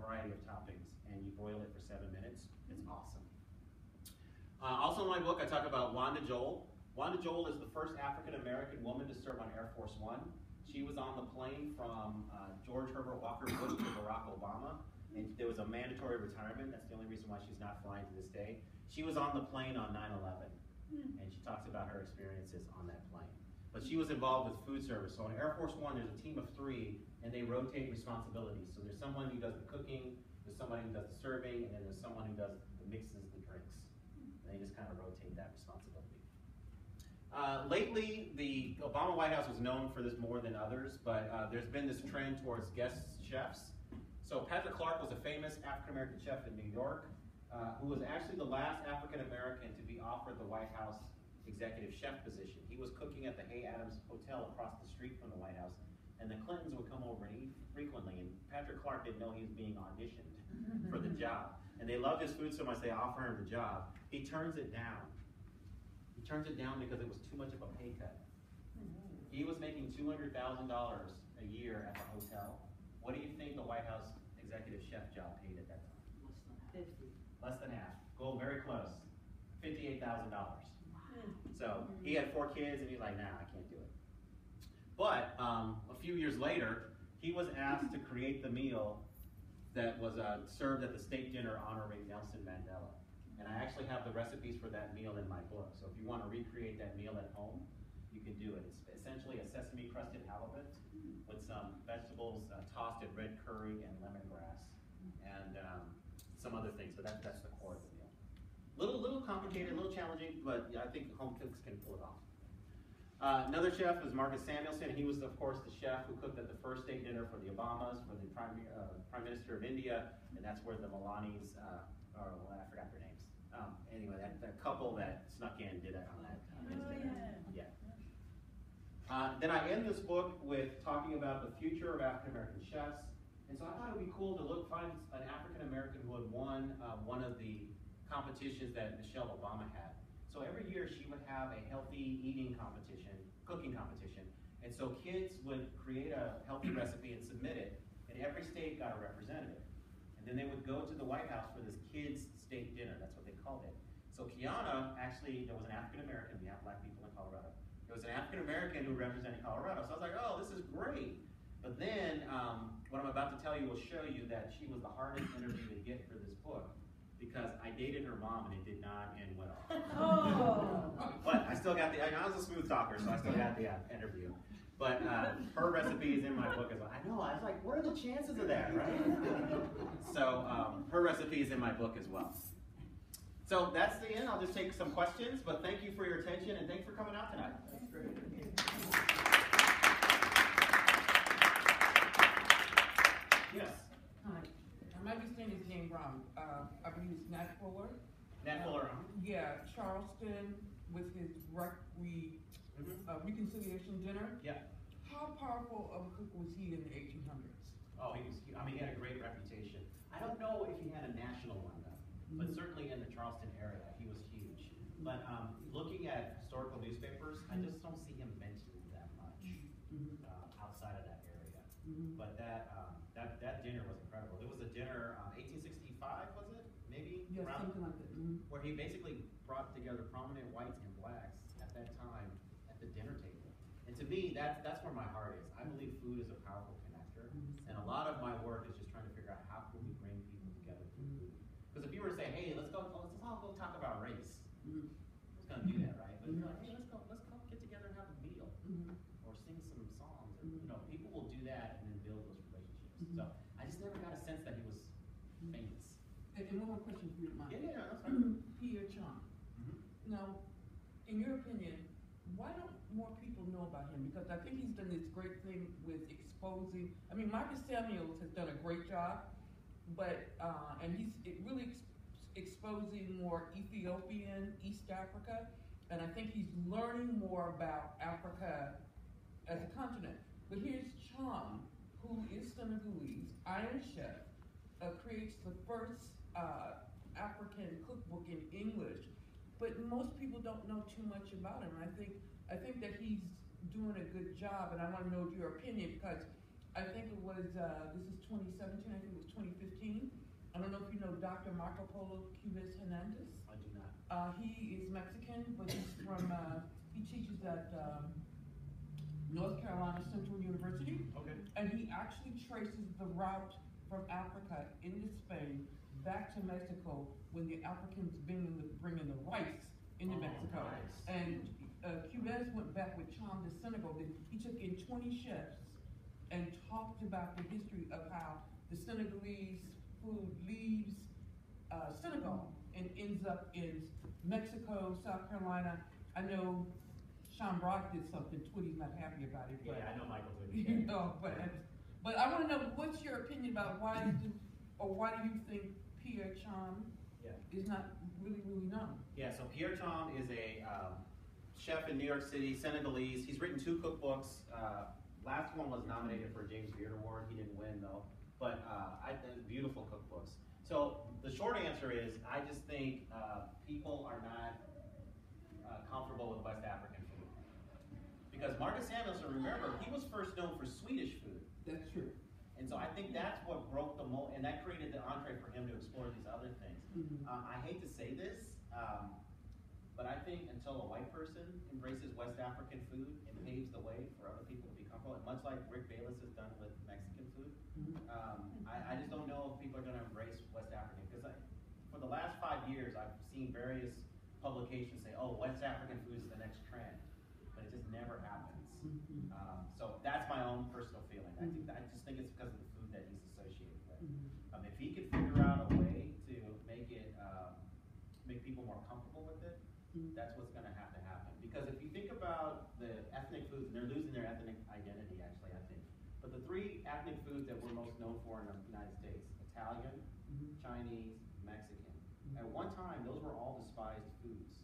variety of toppings, and you broil it for 7 minutes. It's awesome. Also in my book, I talk about Wanda Joel. Wanda Joel is the first African-American woman to serve on Air Force One. She was on the plane from George Herbert Walker Bush to Barack Obama, and there was a mandatory retirement. That's the only reason why she's not flying to this day. She was on the plane on 9/11, and she talks about her experiences on that plane. But she was involved with food service. So on Air Force One, there's a team of 3, and they rotate responsibilities. So there's someone who does the cooking, there's somebody who does the serving, and then there's someone who does the mixes the drinks. And they just kind of rotate that responsibility. Lately, the Obama White House was known for this more than others, but there's been this trend towards guest chefs. So Patrick Clark was a famous African-American chef in New York, who was actually the last African-American to be offered the White House executive chef position. He was cooking at the Hay Adams Hotel across the street from the White House, and the Clintons would come over and eat frequently, and Patrick Clark didn't know he was being auditioned for the job. And they loved his food so much they offer him the job. He turns it down. He turns it down because it was too much of a pay cut. He was making $200,000 a year at the hotel. What do you think the White House executive chef job paid at that time? Less than half. Go very close. $58,000. So he had 4 kids, and he's like, nah, I can't do it. But a few years later, he was asked to create the meal that was served at the state dinner honoring Nelson Mandela. And I actually have the recipes for that meal in my book. So if you want to recreate that meal at home, you can do it. It's essentially a sesame crusted halibut with some vegetables tossed in red curry and lemongrass, and some other things. But that's the core of the meal. Little complicated, a little challenging, but yeah, I think home cooks can pull it off. Another chef is Marcus Samuelson. He was, of course, the chef who cooked at the first state dinner for the Obamas, for the Prime Minister of India, and that's where the Malanis, I forgot their names. Anyway, that couple that snuck in did it on that dinner. Yeah. Then I end this book with talking about the future of African-American chefs. And so I thought it would be cool to find an African-American who had won one of the competitions that Michelle Obama had. So every year she would have a healthy eating competition, cooking competition. And so kids would create a healthy recipe and submit it, and every state got a representative. And then they would go to the White House for this kids' state dinner. That's what they called it. So Kiana, actually, there was an African-American. We have black people in Colorado. There was an African-American who represented Colorado. So I was like, oh, this is great. But then what I'm about to tell you will show you that she was the hardest interview to get for this book, because I dated her mom and it did not end well. Oh. But I still got I was a smooth talker, so I still got the interview. But her recipe is in my book as well. I know, I was like, what are the chances of that, right? So her recipe is in my book as well. So that's the end. I'll just take some questions, but thank you for your attention, and thanks for coming out tonight. That's great. Yes? Hi. I might be saying his name wrong. I believe it's Nat Fuller. Nat Fuller. Yeah, Charleston with his reconciliation dinner. Yeah. How powerful of a cook was he in the 1800s? Oh, he had a great reputation. I don't know if he had a national one, though, but certainly in the Charleston area, he was huge. But looking at historical newspapers, I just don't see him mentioned that much outside of that area. But that dinner was incredible. It was a dinner, 1865, was it? Maybe? Yeah, something like that. Where he basically brought together prominent whites and blacks at that time at the dinner table. And to me, that's where my heart is. I believe food is a powerful connector. And a lot of my work is just trying to figure out how can we bring people together through food. Because if you were to say, hey, let's all go talk about race, who's going to do that, right? But if you're like, hey, let's go get together and have a meal, or sing some songs, or, people will do that and then build those relationships. So I just never got a sense that he was famous. And one more question for you, Mike. Yeah, that's fine. Pierre Chong. Now, in your opinion, why don't more people know about him? Because I think he's done this great thing with exposing. I mean, Marcus Samuels has done a great job, but and he's really exposing more Ethiopian, East Africa, and I think he's learning more about Africa as a continent. But here's Chong, who is Senegalese, Iron Chef, creates the first African cookbook in English, but most people don't know too much about him. I think that he's doing a good job, and I want to know your opinion, because I think it was, this is 2017, I think it was 2015, Dr. Marco Polo Cubes Hernandez? I do not. He is Mexican, but he's from, he teaches at North Carolina Central University. Okay. And he actually traces the route from Africa into Spain back to Mexico when the Africans bringing the rice into Mexico. Nice. And Cubes went back with Cham to Senegal. He took in 20 chefs and talked about the history of how the Senegalese food leaves Senegal and ends up in Mexico, South Carolina. I know Sean Brock did something. Twitty's not happy about it. But, Yeah, I know Michael you Twitty. know, but I want to know what's your opinion about why do you think Pierre Cham is not really known? Yeah, so Pierre Cham is a chef in New York City, Senegalese. He's written 2 cookbooks. Last one was nominated for a James Beard Award. He didn't win though, but beautiful cookbooks. So the short answer is, I just think people are not comfortable with West African food. Because Marcus Samuelsson, remember, he was first known for Swedish food. That's true. And so I think that's what broke the mold, and that created the entree for him to explore these other things. Mm-hmm. I hate to say this, but I think until a white person embraces West African food and paves the way for other people to be comfortable, and much like Rick Bayless has done with Mexican food, I just don't know if people are going to embrace West African. Because for the last 5 years, I've seen various publications say, oh, West African food is the next trend, but it just never happens. So that's my own personal feeling. I just think it's because of the food that he's associated with. If he could figure out a way to make it, make people more comfortable with it, that's what's going to happen. Because if you think about the ethnic foods, and they're losing their ethnic identity, actually, I think. But the 3 ethnic foods that we're most known for in the United States, Italian, Chinese, Mexican. At one time, those were all despised foods.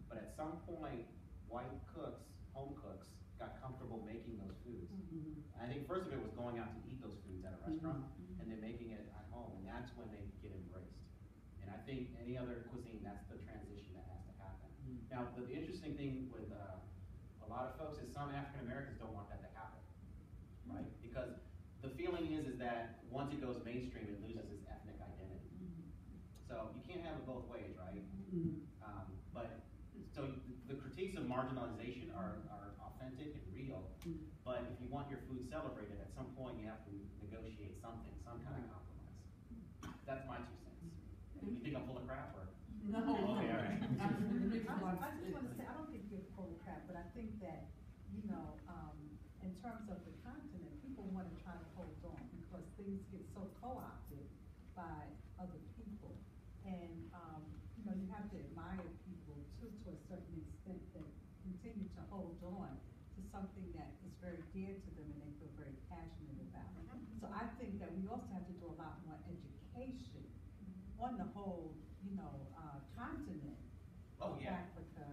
But at some point, white cooks, home cooks, got comfortable making those foods. I think first of it was going out to eat those foods at a restaurant, and then making it at home, and that's when they get embraced. And I think any other cuisine, that's the transition that has to happen. Now, the interesting thing with a lot of folks is some African Americans don't want that to happen, right? Because the feeling is that once it goes mainstream, it loses its ethnic identity. So you can't have it both ways, right? But so the critiques of marginalization are authentic and real, but if you want your food celebrated, at some point you have to negotiate something, some kind of compromise. That's my 2 cents. You think I'm full of crap, or? No. Okay, all right. I just want to say, I don't think you're full of crap, but I think that, in terms of the continent, people want to try to hold on because things get so co-opted by other people. And, you have to admire people too, to a certain extent, that continue to hold on to something that is very dear to them and they feel very passionate about. So I think that we also have to do a lot more education on the whole, continent of Africa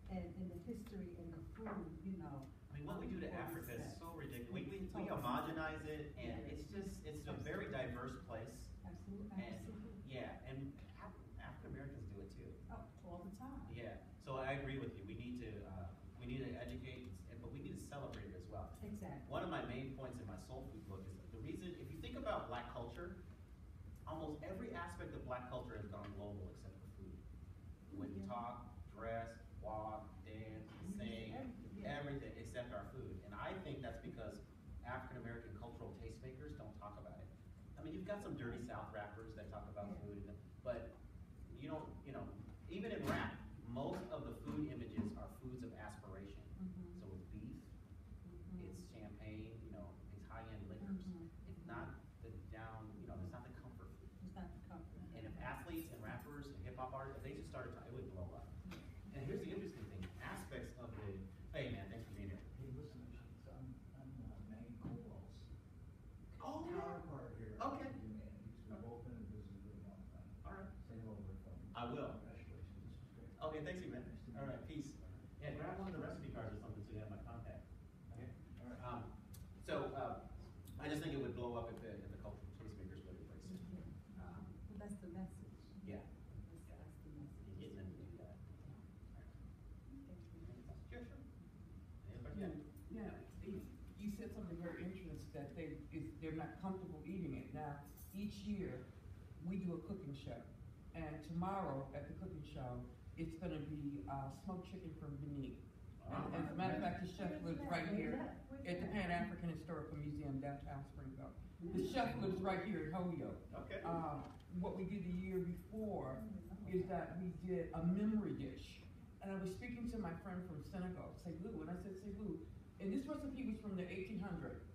and the history and the food, I mean, what we do to Africa is so ridiculous. We homogenize it, and it's a very diverse place. Absolutely. And African Americans do it too. Oh, all the time. Yeah. So I agree with you. We need to educate, but we need to celebrate it as well. Exactly. One of my main points in my soul food book is the reason. If you think about Black culture, almost every aspect of Black culture has gone global except for food. When you talk, dress, walk, dance, sing, everything except our food. And I think that's because African American cultural tastemakers don't talk about it. I mean, you've got some dirty South rappers that talk about food, but you don't, even in rap, most of the food images are foods of aspiration. So it's beef, it's champagne, it's high-end liquors. It's not the down, it's not the comfort food. It's not the comfort. And if athletes and rappers and hip hop artists, if they just started talking, it would blow up. And here's the interesting thing, aspects of the, hey man, thanks for being here. Hey, listen, I'm Maggie Cole's Oh, yeah. counterpart here. Okay. We've both been in business a long time. All right. Say hello to her. I will. Congratulations, this is great. Okay, thanks you, man. Nice to meet All right, you. peace. Yeah, grab one of the recipe cards or something so you have my contact. Okay. All right. I just think it would blow up if the cultural tastemakers would embrace it. Well, that's the message. Yeah. That's the message. You're getting them to do that. Sure. Any other Yeah, questions? you said something very interesting, that they're not comfortable eating it. Now, each year, we do a cooking show. And tomorrow at the cooking show, it's gonna be smoked chicken from Benin. And as a matter of fact, the chef lives right here at the Pan African Historical Museum downtown Springfield. The chef lives right here in Holyoke. Okay. What we did the year before is that we did a memory dish. And I was speaking to my friend from Senegal, Seydou, and I said, Seydou, and this recipe was from the 1800s.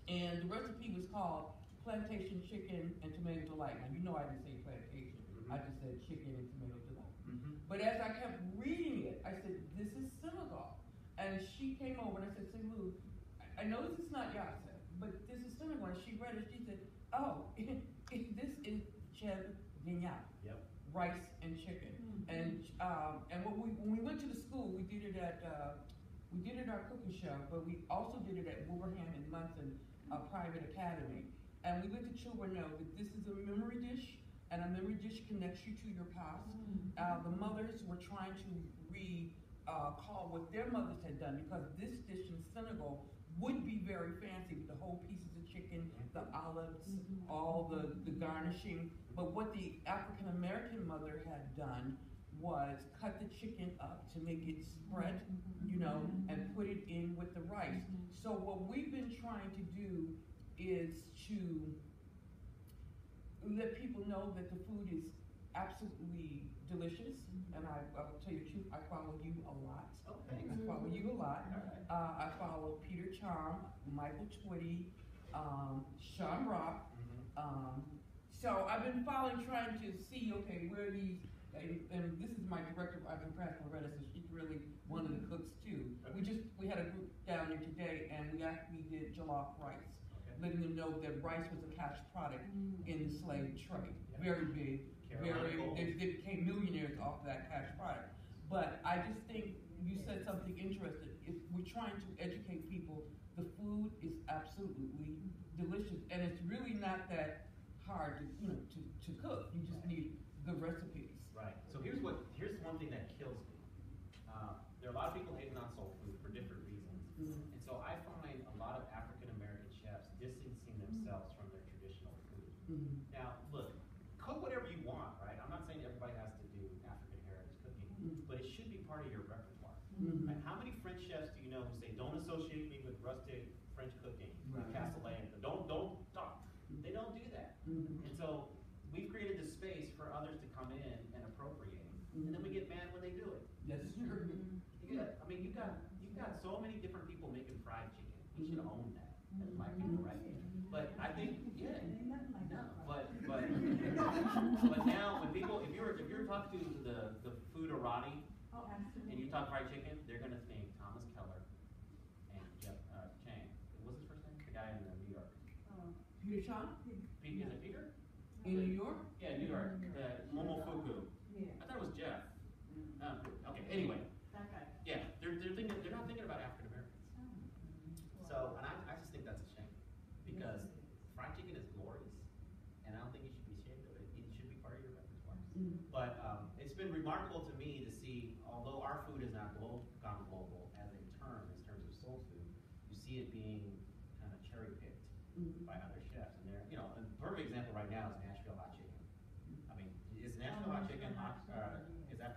And the recipe was called plantation chicken and tomato delight. Now, you know I didn't say plantation. I just said chicken and tomato delight. But as I kept reading it, I said, this is Senegal. And she came over and I said, Seydou, I know this is not Yassa, but this is Senegal. And she read it, she said, oh, this is cheb vignac. Yep. Rice and chicken. And when we went to the school, we did it at our cooking show, but we also did it at Wolverham and Munson Private Academy. And we let the children know that this is a memory dish, and a memory dish connects you to your past. The mothers were trying to recall what their mothers had done, because this dish in Senegal would be very fancy with the whole pieces of chicken, the olives, all the garnishing. But what the African American mother had done was cut the chicken up to make it spread, you know, and put it in with the rice. So what we've been trying to do is to let people know that the food is absolutely delicious. And I'll tell you the truth, I follow you a lot. Okay. I follow you a lot. I follow Peter Charm, Michael Twitty, Sean Rock. So I've been following, trying to see, okay, where these, and this is my director, I've been practicing Loretta, so she's really one of the cooks too. We had a group down there today, and we did jollof rice, letting them know that rice was a cash product in the slave trade. Very big, they became millionaires off that cash product. But I just think you said something interesting. If we're trying to educate people, the food is absolutely delicious, and it's really not that hard to cook. You just need the recipes. Right. So here's one thing that kills me. There are a lot of people hating on soul food for different reasons, and so I find a lot of African American chefs distancing themselves from their traditional food. Now, look, cook whatever you want, right? I'm not saying everybody has to do African heritage cooking, but it should be part of your repertoire. Right? How many French chefs do you know who say, "Don't associate me with rustic French cooking, castellane"? Don't talk. They don't do that. And so we've created this space for others to come in and appropriate, and then we get mad when they do it. That's true. I mean, you've got so many different people making fried chicken. We should own that, in my opinion, right? But I think, but now when people, if you're talking to the foodorati, and you talk fried chicken, they're gonna think Thomas Keller and Jeff Chang. What's his first name? The guy in New York. Peter Sean? Is it Peter? In New York? Yeah, New York. Momofuku. I thought it was Jeff. Okay. Anyway. Yeah, they're not thinking about African Americans. So, and I just think that's a shame, because fried chicken is glorious, and I don't think you should be ashamed of it. It should be part of your repertoire. But it's been remarkable to me to see, although our food is not gone global as a term in terms of soul food, you see it being kind of cherry picked by other chefs. And they're, a perfect example right now is Nashville hot chicken. I mean, is Nashville hot chicken is that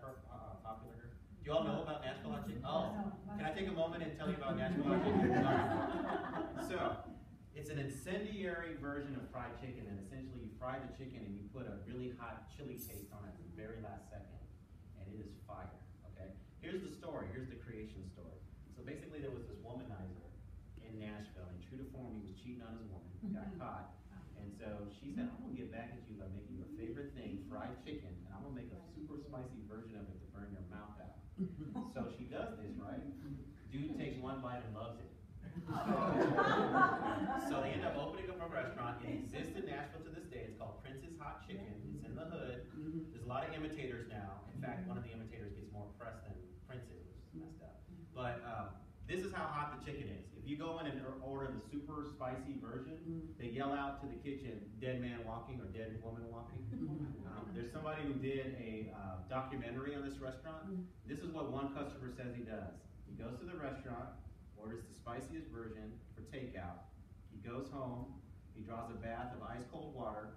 popular? Do you all know about Nashville hot chicken? Oh, can I take a moment and tell you about Nashville hot chicken? So, it's an incendiary version of fried chicken, and essentially you fry the chicken and you put a really hot chili paste on it at the very last second, and it is fire, okay? Here's the story, here's the creation story. So basically there was this womanizer in Nashville, and true to form, he was cheating on his woman, got caught, and so she said, I'm gonna get back at you by making your favorite thing, fried chicken, and I'm gonna make a super spicy version of it to burn your mouth out. So she does this, right? Dude takes one bite and loves it. So they end up opening up a restaurant. It exists in Nashville to this day. It's called Prince's Hot Chicken. It's in the hood. There's a lot of imitators now. In fact, one of the imitators gets more press than Prince's, which is messed up. But this is how hot the chicken is. If you go in and order the super spicy version, they yell out to the kitchen, "Dead man walking" or "dead woman walking." There's somebody who did a documentary on this restaurant. This is what one customer says he does. He goes to the restaurant, orders the spiciest version for takeout. He goes home, he draws a bath of ice cold water,